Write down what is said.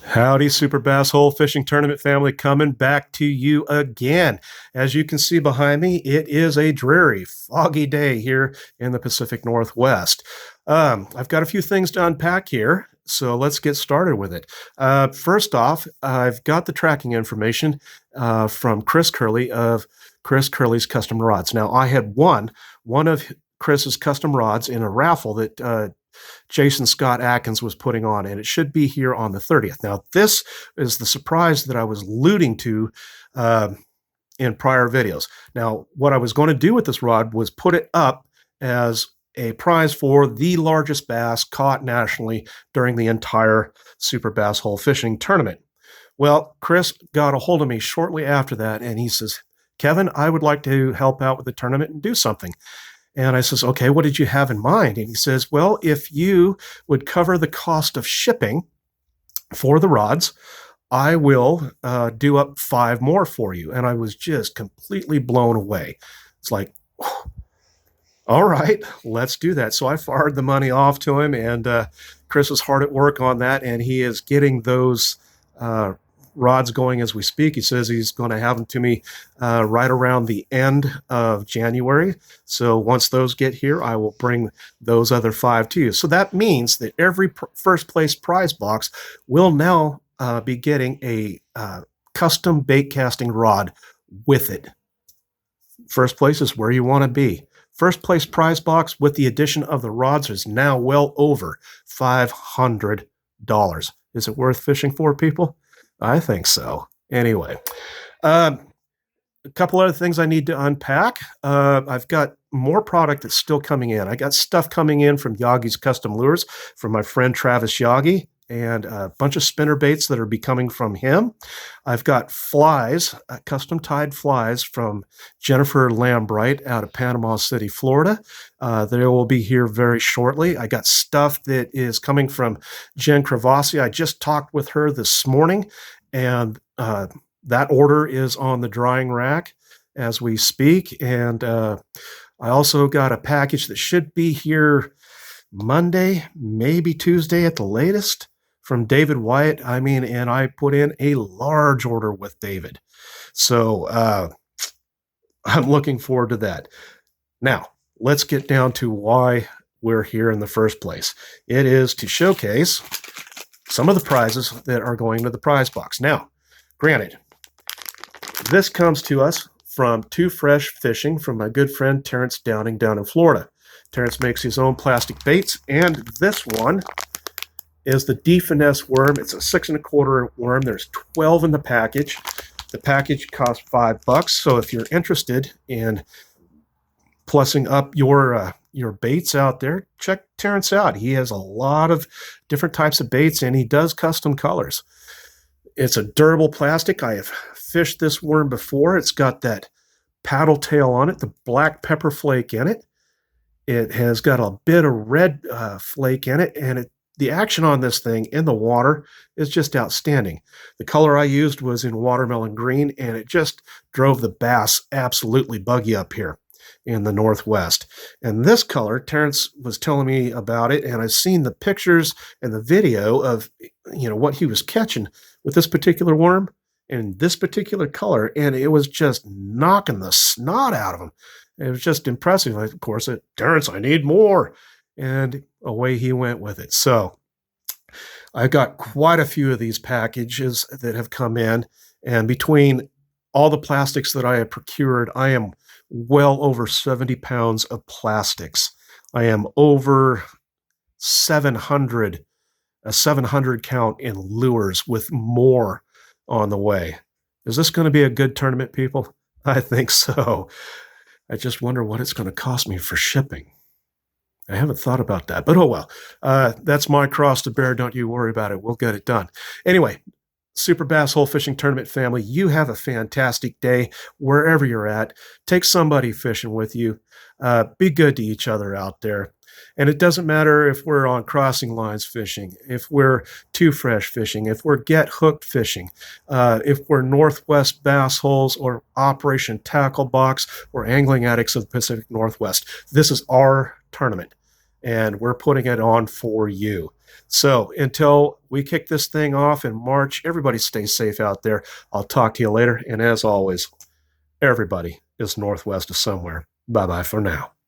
Howdy, Super Bass Hole Fishing Tournament family, coming back to you again. As you can see behind me, it is a dreary, foggy day here in the Pacific Northwest. I've got a few things to unpack here, so let's get started with it. First off, I've got the tracking information from Chris Curley of Chris Curley's Custom Rods. Now, I had won one of Chris's custom rods in a raffle that Jason Scott Atkins was putting on, and it should be here on the 30th. Now, this is the surprise that I was alluding to in prior videos. Now, what I was going to do with this rod was put it up as a prize for the largest bass caught nationally during the entire Super Bass Hole Fishing Tournament. Well, Chris got a hold of me shortly after that, and he says, Kevin, I would like to help out with the tournament and do something. And I says, okay, what did you have in mind? And he says, well, if you would cover the cost of shipping for the rods, I will do up 5 more for you. And I was just completely blown away. It's like, all right, let's do that. So I fired the money off to him, and Chris is hard at work on that, and he is getting those rods going as we speak. He says he's going to have them to me right around the end of January. So once those get here, I will bring those other 5 to you. So that means that every first place prize box will now be getting a custom bait casting rod with it. First place is where you want to be. First place prize box with the addition of the rods is now well over $500. Is it worth fishing for, people? I think so. Anyway, a couple other things I need to unpack. I've got more product that's still coming in. I got stuff coming in from Yagi's Custom Lures from my friend Travis Yagi, and a bunch of spinner baits that are becoming from him. I've got flies, custom tied flies from Jennifer Lambright out of Panama City, Florida. They will be here very shortly. I got stuff that is coming from Jen Cravassi. I just talked with her this morning, and that order is on the drying rack as we speak. And I also got a package that should be here Monday, maybe Tuesday at the latest, from David Wyatt. And I put in a large order with David. So I'm looking forward to that. Now, let's get down to why we're here in the first place. It is to showcase some of the prizes that are going to the prize box. Now, granted, this comes to us from Too Fresh Fishing from my good friend Terrence Downing down in Florida. Terrence makes his own plastic baits, and this one is the D-Finesse worm. It's a 6 1/4 worm. There's 12 in the package. The package costs $5. So if you're interested in plussing up your baits out there, check Terrence out. He has a lot of different types of baits, and he does custom colors. It's a durable plastic. I have fished this worm before. It's got that paddle tail on it, the black pepper flake in it. It has got a bit of red flake in it, and the action on this thing in the water is just outstanding. The color I used was in watermelon green, and it just drove the bass absolutely buggy up here in the Northwest. And this color, Terrence was telling me about it, and I've seen the pictures and the video of what he was catching with this particular worm and this particular color, and it was just knocking the snot out of him. It was just impressive. Of course, Terrence, I need more. And away he went with it. So I've got quite a few of these packages that have come in. And between all the plastics that I have procured, I am well over 70 pounds of plastics. I am over 700, a 700 count in lures with more on the way. Is this going to be a good tournament, people? I think so. I just wonder what it's going to cost me for shipping. I haven't thought about that, but oh well. That's my cross to bear. Don't you worry about it. We'll get it done. Anyway, Super Bass Hole Fishing Tournament family, you have a fantastic day wherever you're at. Take somebody fishing with you. Be good to each other out there. And it doesn't matter if we're on crossing lines fishing, if we're Too Fresh fishing, if we're Get Hooked fishing, if we're Northwest Bass Holes or Operation Tackle Box or Angling Addicts of the Pacific Northwest. This is our tournament. and we're putting it on for you. So until we kick this thing off in March, everybody stay safe out there. I'll talk to you later. And as always, everybody is northwest of somewhere. Bye bye for now.